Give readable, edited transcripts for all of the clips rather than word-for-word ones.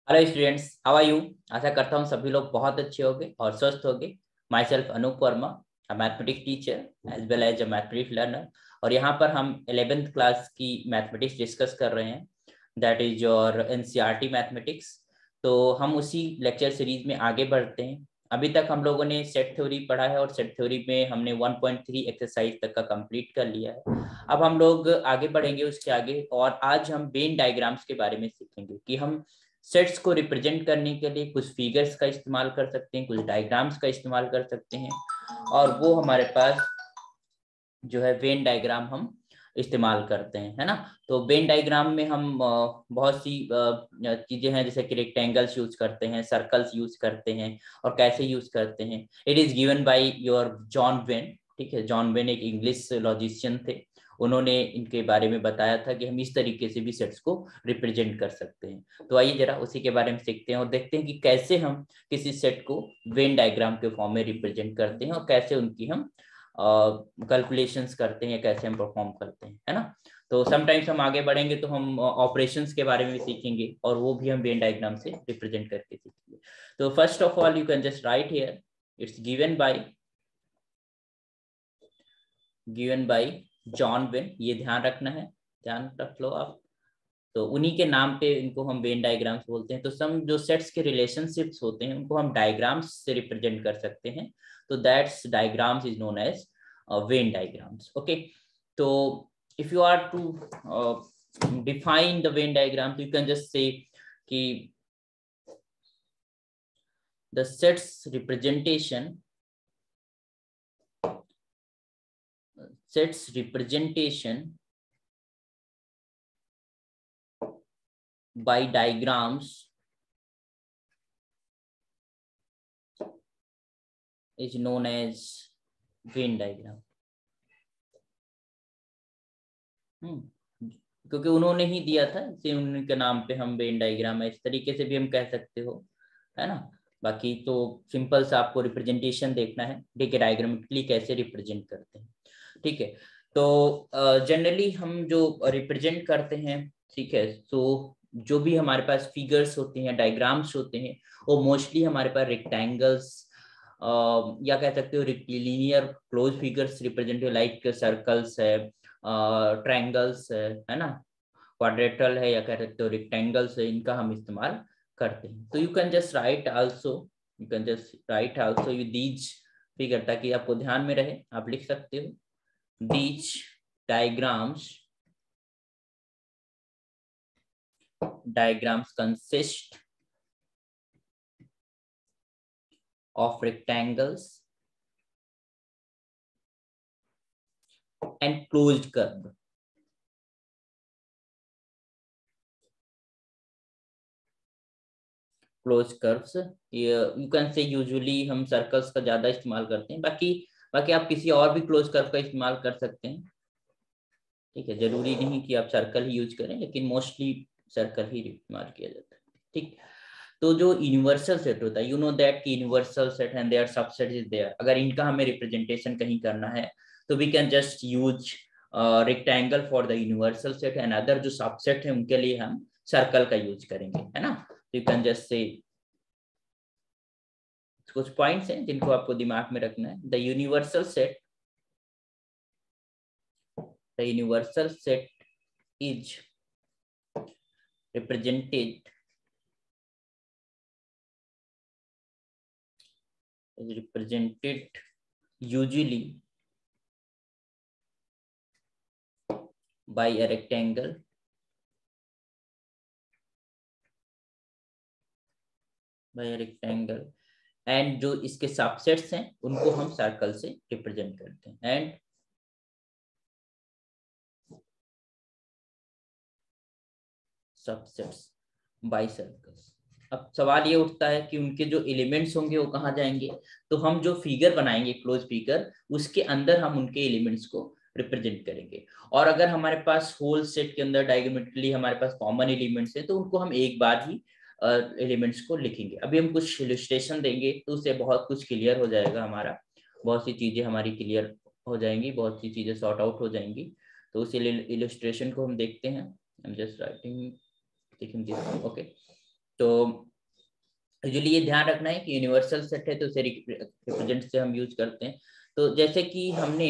Hello students, how are you. आशा करता हूँ सभी लोग बहुत अच्छे होंगे और स्वस्थ होंगे। Myself Anoop Verma, a mathematics teacher as well as a mathematics learner. और यहाँ पर हम 11th क्लास की मैथमेटिक्स डिस्कस कर रहे हैं, that is your NCERT mathematics. तो हम उसी लेक्चर सीरीज में आगे बढ़ते हैं। अभी तक हम लोगों ने सेट थ्योरी पढ़ा है और सेट थ्योरी में हमने 1.3 एक्सरसाइज तक का कंप्लीट कर लिया है। अब हम लोग आगे बढ़ेंगे उसके आगे, और आज हम वेन डायग्राम्स के बारे में सीखेंगे कि हम सेट्स को रिप्रेजेंट करने के लिए कुछ फिगर्स का इस्तेमाल कर सकते हैं, कुछ डायग्राम्स का इस्तेमाल कर सकते हैं। और वो हमारे पास जो है वेन डायग्राम हम इस्तेमाल करते हैं, है ना। तो वेन डायग्राम में हम बहुत सी चीजें हैं, जैसे कि रेक्टेंगल्स यूज करते हैं, सर्कल्स यूज करते हैं, और कैसे यूज करते हैं। It is given by your John when. ठीक है, जॉन वेन एक इंग्लिश लॉजिशियन थे। उन्होंने इनके बारे में बताया था कि हम इस तरीके से भी सेट्स को रिप्रेजेंट कर सकते हैं। तो आइए जरा उसी के बारे में सीखते हैं और देखते हैं कि कैसे हम किसी सेट को वेन डायग्राम के फॉर्म में रिप्रेजेंट करते हैं और कैसे उनकी हम कैलकुलेशंस करते हैं, कैसे हम परफॉर्म करते हैं, है ना। तो समटाइम्स हम आगे बढ़ेंगे तो हम ऑपरेशंस के बारे में भी सीखेंगे, और वो भी हम वेन डायग्राम से रिप्रेजेंट करके सीखेंगे। तो first of all you can just right here, it's given by John when. ये ध्यान रखना है, ध्यान रख लो आप। तो उन्हीं के नाम पे इनको हम वेन डायग्राम्स बोलते हैं। तो सम जो सेट्स के रिलेशनशिप्स होते हैं उनको हम डायग्राम्स से रिप्रेजेंट कर सकते हैं। तो that's diagrams is known as Venn diagrams. Okay, तो if you are to define the Venn diagram, you can just say कि the sets representation by diagrams is known as Venn diagram। क्योंकि उन्होंने ही दिया था, इसे उनके नाम पे हम वेन डायग्राम है, इस तरीके से भी हम कह सकते हो, है ना। बाकी तो सिंपल सा आपको रिप्रेजेंटेशन देखना है, ठीक है, डायग्रामेटिकली कैसे रिप्रेजेंट करते हैं। ठीक है, तो जनरली हम जो रिप्रेजेंट करते हैं, ठीक है, तो जो भी हमारे पास फिगर्स होते हैं, डायग्राम्स होते हैं, वो मोस्टली हमारे पास रेक्टेंगल्स या कह सकते हो linear close figures represent, like circles है, ट्रायंगल्स है ना, क्वाड्रेटल है, या कह सकते हो रेक्टेंगल्स है, इनका हम इस्तेमाल करते हैं। तो you can just right also, you these figure, ताकि आपको ध्यान में रहे, आप लिख सकते हो these diagrams consist of rectangles and closed curve। Close curves, you can say usually हम सर्कल्स का ज्यादा इस्तेमाल करते हैं, बाकी बाकी आप किसी और भी क्लोज कर्व का इस्तेमाल कर सकते हैं। ठीक है, जरूरी नहीं कि आप सर्कल ही यूज करें, लेकिन मोस्टली सर्कल ही इस्तेमाल किया जाता है। ठीक, तो जो यूनिवर्सल सेट होता है, यू नो दैट कि universal set and there subset is there, अगर इनका हमें रिप्रेजेंटेशन कहीं करना है तो we can just use rectangle for the universal set, and other जो सबसेट है उनके लिए हम सर्कल का यूज करेंगे, है ना। यू कैन जस्ट से कुछ पॉइंट्स हैं जिनको आपको दिमाग में रखना है। The universal set is represented usually by a rectangle and जो इसके सबसेट्स हैं उनको हम सर्कल से रिप्रेजेंट करते हैं, एंड सबसेट्स बाय सर्कल्स। अब सवाल ये उठता है कि उनके जो एलिमेंट्स होंगे वो कहाँ जाएंगे। तो हम जो फिगर बनाएंगे क्लोज फिगर, उसके अंदर हम उनके एलिमेंट्स को रिप्रेजेंट करेंगे। और अगर हमारे पास होल सेट के अंदर डायगोनली हमारे पास कॉमन एलिमेंट्स है, तो उनको हम एक बार ही एलिमेंट्स को लिखेंगे। अभी हम कुछ इलस्ट्रेशन देंगे तो उससे बहुत कुछ क्लियर हो जाएगा हमारा, बहुत सी चीजें हमारी क्लियर हो जाएंगी, बहुत सी चीजें सॉर्ट आउट हो जाएंगी। तो उस इलस्ट्रेशन को हम देखते हैं। I'm just writing, taking this one, okay। तो यूजुअली ये ध्यान रखना है कि यूनिवर्सल सेट है तो उसे रिप्रेजेंट से हम यूज करते हैं। तो जैसे कि हमने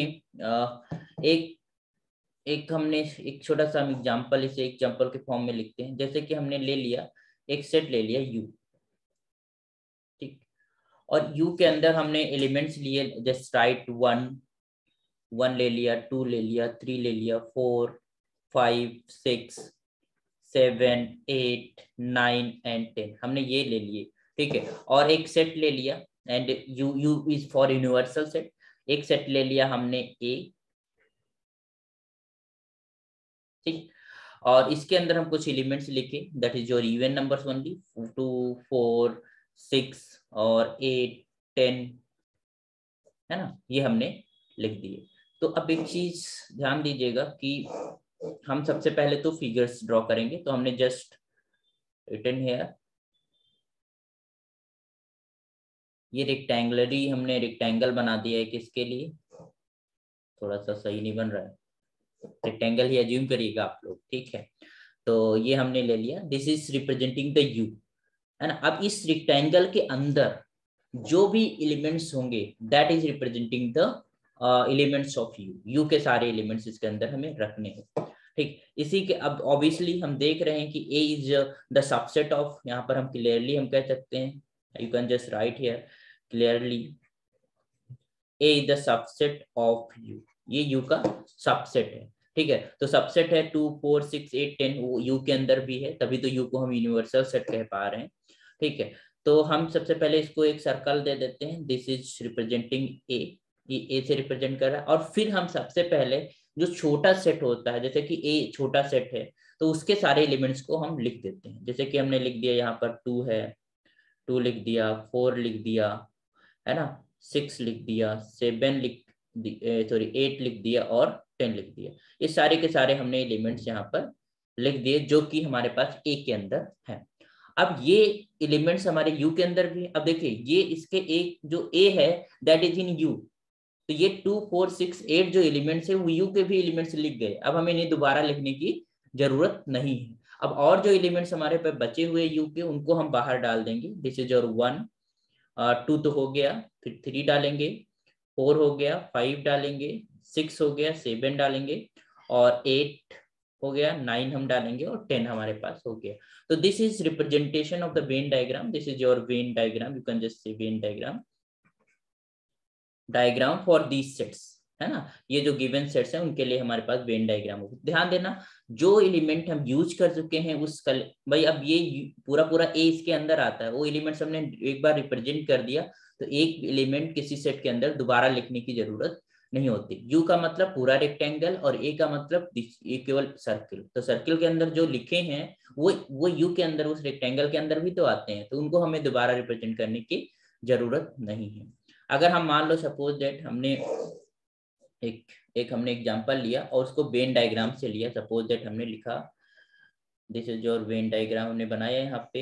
एक छोटा सा हम एग्जाम्पल, इसे एग्जाम्पल के फॉर्म में लिखते हैं। जैसे कि हमने ले लिया एक सेट ले लिया यू, ठीक, और यू के अंदर हमने एलिमेंट्स लिए, जस्ट राइट 1 ले लिया, 2 ले लिया, 3 ले लिया, 4 5 6 7 8 9 एंड 10 हमने ये ले लिए, ठीक है। और एक सेट ले लिया, and you is for universal set. एक सेट ले लिया हमने ए, ठीक, और इसके अंदर हम कुछ एलिमेंट्स लिखे, that is your even numbers only, 2 4 6 और 8 10, है ना, ये हमने लिख दिए। तो अब एक चीज ध्यान दीजिएगा कि हम सबसे पहले तो फिगर्स ड्रॉ करेंगे। तो हमने जस्ट रिटन हियर, ये रेक्टेंगुलरी हमने रेक्टेंगल बना दिया है। किसके लिए? थोड़ा सा सही नहीं बन रहा है, रेक्टेंगल ही अज्यूम करिएगा आप लोग, ठीक है। तो ये हमने ले लिया, this is representing the you, है ना। अब इस रेक्टेंगल के अंदर जो भी एलिमेंट्स होंगे that is representing the elements of you. You के सारे एलिमेंट्स इसके अंदर हमें रखने हैं, ठीक। इसी के अब ऑब्वियसली हम देख रहे हैं कि ए इज द सबसेट ऑफ, यहाँ पर हम क्लियरली हम कह सकते हैं, you can just right here clearly, A is the subset of you, ये यू का सबसेट है, ठीक है। तो सबसेट है 2 4 6 8 10, वो यू के अंदर भी है, तभी तो यू को हम यूनिवर्सल सेट कह पा रहे हैं, ठीक है। तो हम सबसे पहले इसको एक सर्कल दे देते हैं, दिस इज रिप्रेजेंटिंग ए, ये ए से रिप्रेजेंट कर रहा है। और फिर हम सबसे पहले जो छोटा सेट होता है, जैसे कि ए छोटा सेट है, तो उसके सारे एलिमेंट्स को हम लिख देते हैं। जैसे कि हमने लिख दिया यहाँ पर 2 है, 2 लिख दिया, 4 लिख दिया, है ना, 6 लिख दिया, 7 लिख सॉरी 8 लिख दिया और 10 लिख दिया। ये सारे के सारे हमने एलिमेंट्स यहाँ पर लिख दिए जो कि हमारे पास ए के अंदर है। अब ये एलिमेंट्स हमारे यू के अंदर भी, अब देखिए ये इसके एक जो ए है दैट इज इन यू, तो ये 2 4 6 8 जो एलिमेंट्स है वो यू के भी एलिमेंट्स लिख गए। अब हमें इन्हें दोबारा लिखने की जरूरत नहीं है। अब और जो एलिमेंट्स हमारे पे बचे हुए यू के, उनको हम बाहर डाल देंगे। दिस इज योर 1 2 तो हो गया, फिर 3 डालेंगे, 4 हो गया, 5 डालेंगे, 6 हो गया, 7 डालेंगे, और 8 हो गया, 9 हम डालेंगे, और 10 हमारे पास हो गया। तो this is representation of the Venn diagram, this is your Venn diagram, you can just say Venn diagram for these sets, है ना। ये जो गिवन सेट्स हैं उनके लिए हमारे पास वेन डायग्राम होगा। ध्यान देना, जो एलिमेंट हम यूज कर चुके हैं उस भाई अब ये पूरा पूरा ए इसके अंदर आता है, वो एलिमेंट्स हमने एक बार रिप्रेजेंट कर दिया, तो एक एलिमेंट किसी सेट के अंदर दोबारा लिखने की जरूरत नहीं होती। यू का मतलब पूरा रेक्टेंगल और ए का मतलब ये केवल सर्किल। तो सर्किल के अंदर जो लिखे हैं वो यू के अंदर उस रेक्टेंगल के अंदर भी तो आते हैं, तो उनको हमें दोबारा रिप्रेजेंट करने की जरूरत नहीं है। अगर हम मान लो सपोज दैट हमने एक हमने एग्जांपल लिया और उसको वेन डायग्राम से लिया। सपोज दैट हमने लिखा this is your Venn diagram, हमने बनाया यहाँ पे,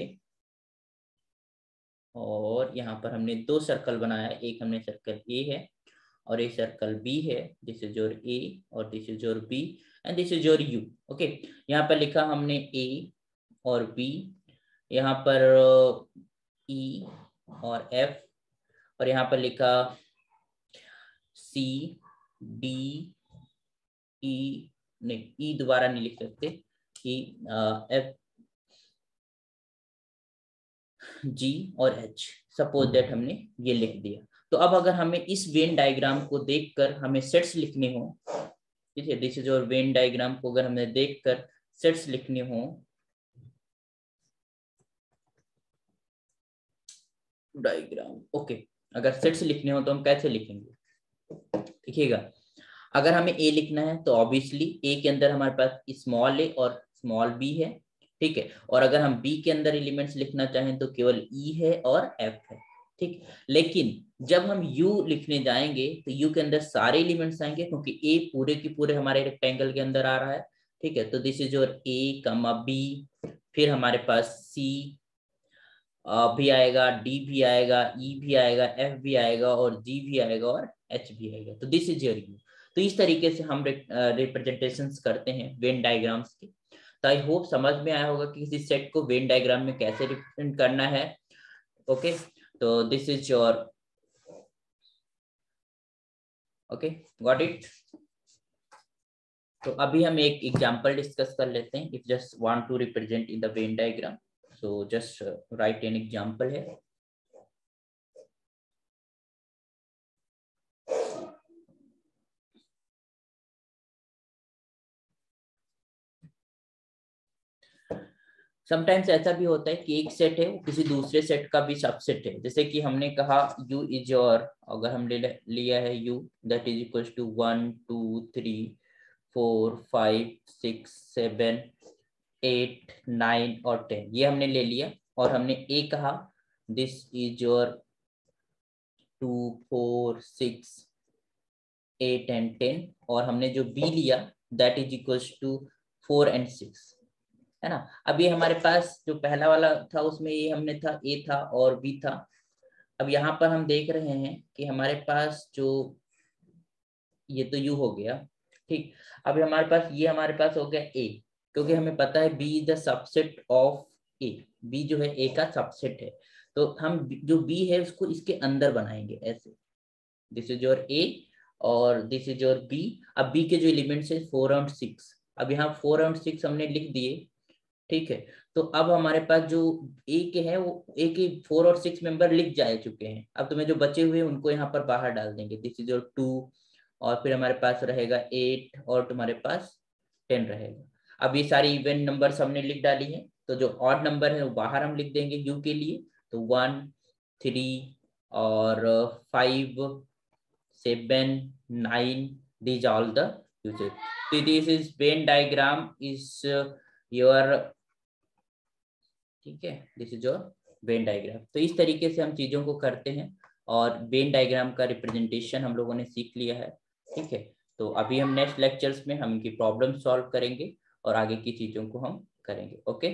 और यहाँ पर हमने 2 सर्कल बनाया, एक हमने सर्कल ए है और एक सर्कल बी है। दिस इज योर ए और this is your B and this is your U. Okay, यहाँ पर लिखा हमने ए और बी, यहाँ पर ई और एफ, और यहाँ पर लिखा सी डी ई, नहीं ई दोबारा नहीं लिख सकते, ई एफ जी और एच। सपोज दैट हमने ये लिख दिया। तो अब अगर हमें इस वेन डायग्राम को देखकर हमें सेट्स लिखने हो, ठीक है, this is your Venn diagram को अगर हमें देखकर सेट्स लिखने हो, डायग्राम ओके, अगर सेट्स लिखने हो तो हम कैसे लिखेंगे? देखिएगा, अगर हमें ए लिखना है तो ऑब्वियसली ए के अंदर हमारे पास स्मॉल ए और स्मॉल बी है, ठीक है। और अगर हम बी के अंदर एलिमेंट्स लिखना चाहें तो केवल ई है और एफ है, ठीक। लेकिन जब हम यू लिखने जाएंगे तो यू के अंदर सारे एलिमेंट्स आएंगे, क्योंकि ए पूरे के पूरे हमारे रेक्टेंगल के अंदर आ रहा है, ठीक है। तो दिस इज योर ए कमा बी, फिर हमारे पास सी भी आएगा, डी भी आएगा, ई भी आएगा, एफ भी आएगा, और जी भी आएगा, और एच भी आएगा। तो दिस इज योर यू। तो इस तरीके से हम रिप्रेजेंटेशंस करते हैं वेन डायग्राम्स के। तो आई होप समझ में आया होगा कि किसी सेट को वेन डायग्राम में कैसे रिप्रेजेंट करना है। ओके, तो this is your, okay, got it. तो अभी हम एक एग्जांपल डिस्कस कर लेते हैं। If just want to represent in the Venn diagram, so just write an example है। समटाइम्स ऐसा भी होता है कि एक सेट है वो किसी दूसरे सेट का भी सबसेट है। जैसे कि हमने कहा u इज योर, अगर हमने लिया है u that is equal to 1 2 3 4 5 6 7 8 9 और 10, ये हमने ले लिया। और हमने a कहा दिस इज योर 2 4 6 8 एंड 10, और हमने जो b लिया that is equal to 4 and 6, है ना। अब ये हमारे पास जो पहला वाला था उसमें ये हमने था a था और b था। अब यहाँ पर हम देख रहे हैं कि हमारे पास जो ये तो u हो गया, ठीक। अब हमारे पास ये हमारे पास हो गया a, क्योंकि हमें पता है b is the subset of a, b जो है a का सबसेट है। तो हम जो b है उसको इसके अंदर बनाएंगे ऐसे, दिस इज योर a और दिस इज योर b। अब b के जो एलिमेंट्स है 4 और 6, अब यहाँ 4 और 6 हमने लिख दिए, ठीक है। तो अब हमारे पास जो ए के हैं वो ए के 4 और 6 मेंबर लिख जा चुके हैं। अब तुम्हें जो बचे हुए उनको यहाँ पर बाहर डाल देंगे, दिस इज योर 2, और फिर हमारे पास रहेगा 8 और तुम्हारे पास 10 रहेगा। अब ये सारी इवन नंबर्स हमने लिख डाली है, तो जो ऑड नंबर है वो बाहर हम लिख देंगे यू के लिए, तो 1 3 और 5 7 9, these all the uses. So this is Venn diagram is your, ठीक है, this is your Venn diagram. तो इस तरीके से हम चीजों को करते हैं और वेन डायग्राम का रिप्रेजेंटेशन हम लोगों ने सीख लिया है, ठीक है। तो अभी हम नेक्स्ट लेक्चर्स में हम इनकी प्रॉब्लम सॉल्व करेंगे और आगे की चीजों को हम करेंगे। ओके।